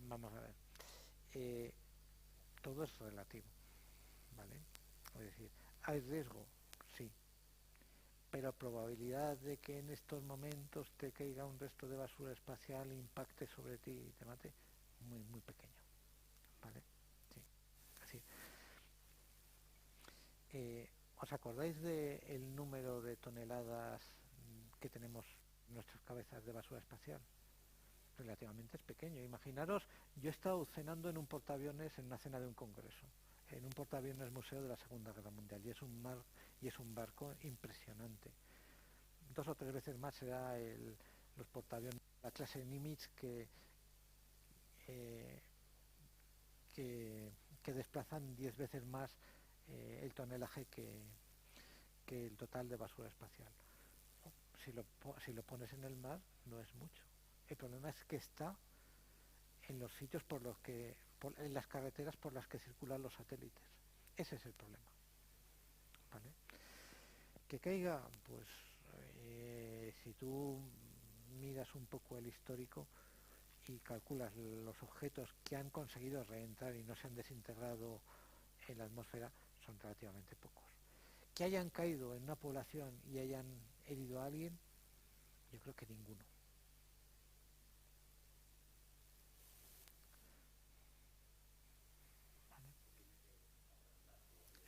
Vamos a ver. Todo es relativo, ¿vale? Es decir, ¿hay riesgo? Sí. Pero probabilidad de que en estos momentos te caiga un resto de basura espacial, impacte sobre ti y te mate, muy, muy pequeño, ¿vale? Sí. Así. ¿Os acordáis del número de toneladas que tenemos en nuestras cabezas de basura espacial? Relativamente es pequeño. Imaginaros, yo he estado cenando en un portaaviones en una cena de un congreso, en un portaaviones museo de la Segunda Guerra Mundial, y es un barco impresionante. 2 o 3 veces más será los portaaviones de la clase Nimitz eh, que desplazan 10 veces más el tonelaje que el total de basura espacial. Si lo pones en el mar, no es mucho. El problema es que está en los sitios en las carreteras por las que circulan los satélites. Ese es el problema, ¿vale? Que caiga, pues si tú miras un poco el histórico y calculas los objetos que han conseguido reentrar y no se han desintegrado en la atmósfera, son relativamente pocos. Que hayan caído en una población y hayan herido a alguien, yo creo que ninguno.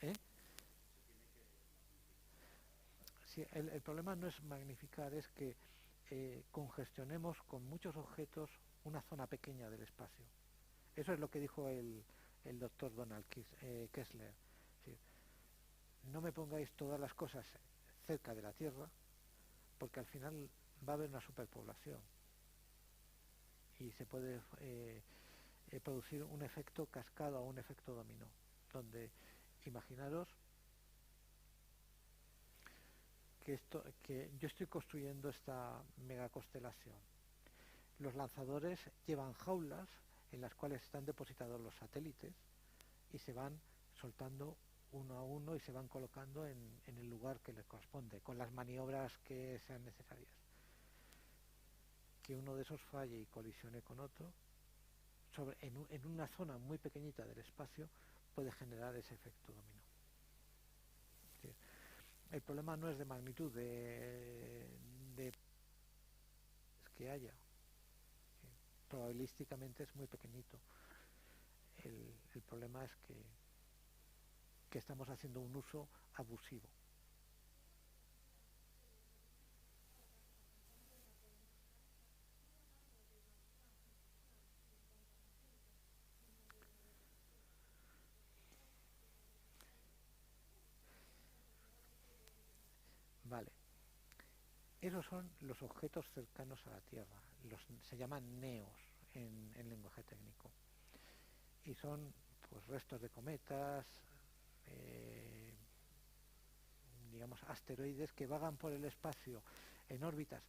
¿Eh? Sí, el problema no es magnificar, es que congestionemos con muchos objetos una zona pequeña del espacio. Eso es lo que dijo el doctor Donald Kessler. Sí, no me pongáis todas las cosas cerca de la Tierra, porque al final va a haber una superpoblación y se puede producir un efecto cascada o un efecto dominó, donde imaginaros que yo estoy construyendo esta megacostelación. Los lanzadores llevan jaulas en las cuales están depositados los satélites y se van soltando uno a uno y se van colocando en el lugar que les corresponde, con las maniobras que sean necesarias. Que uno de esos falle y colisione con otro, en una zona muy pequeñita del espacio, puede generar ese efecto dominó. ¿Sí? El problema no es de magnitud de que haya. ¿Sí? Probabilísticamente es muy pequeñito. El problema es que estamos haciendo un uso abusivo. Vale. Esos son los objetos cercanos a la Tierra. Se llaman NEOs en lenguaje técnico. Y son pues restos de cometas, digamos asteroides que vagan por el espacio en órbitas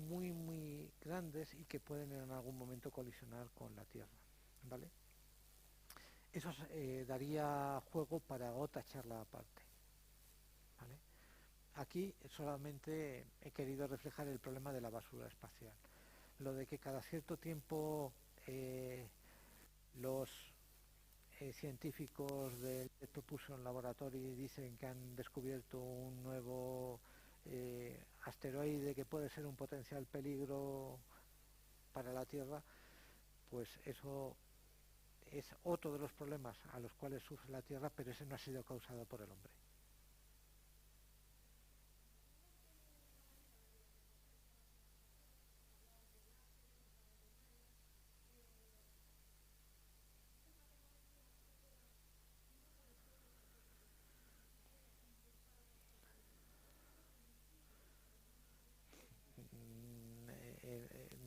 muy muy grandes y que pueden en algún momento colisionar con la Tierra, ¿vale? Eso daría juego para otra charla aparte, ¿vale? Aquí solamente he querido reflejar el problema de la basura espacial. Lo de que cada cierto tiempo los científicos del Jet Propulsion Laboratory dicen que han descubierto un nuevo asteroide que puede ser un potencial peligro para la Tierra, pues eso es otro de los problemas a los cuales sufre la Tierra, pero ese no ha sido causado por el hombre.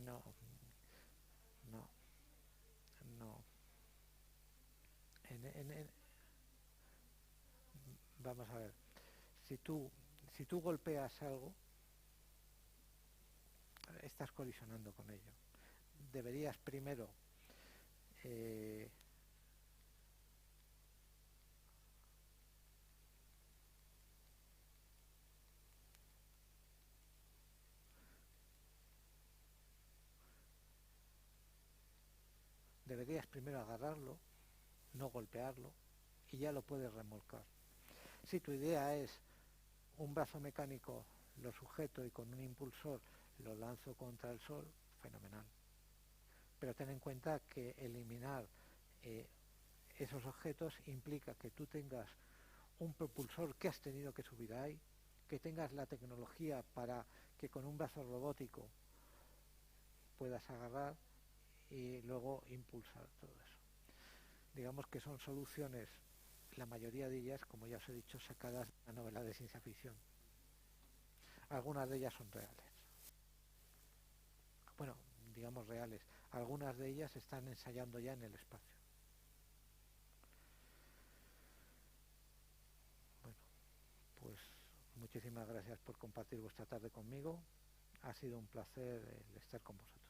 No, no, no. Vamos a ver, si tú golpeas algo, estás colisionando con ello. Deberías primero eh, deberías primero agarrarlo, no golpearlo, y ya lo puedes remolcar. Si tu idea es un brazo mecánico, lo sujeto y con un impulsor lo lanzo contra el sol, fenomenal. Pero ten en cuenta que eliminar esos objetos implica que tú tengas un propulsor que has tenido que subir ahí, que tengas la tecnología para que con un brazo robótico puedas agarrar y luego impulsar todo eso. Digamos que son soluciones, la mayoría de ellas, como ya os he dicho, sacadas de la novela de ciencia ficción. Algunas de ellas son reales. Bueno, digamos reales. Algunas de ellas se están ensayando ya en el espacio. Bueno, pues muchísimas gracias por compartir vuestra tarde conmigo. Ha sido un placer el estar con vosotros.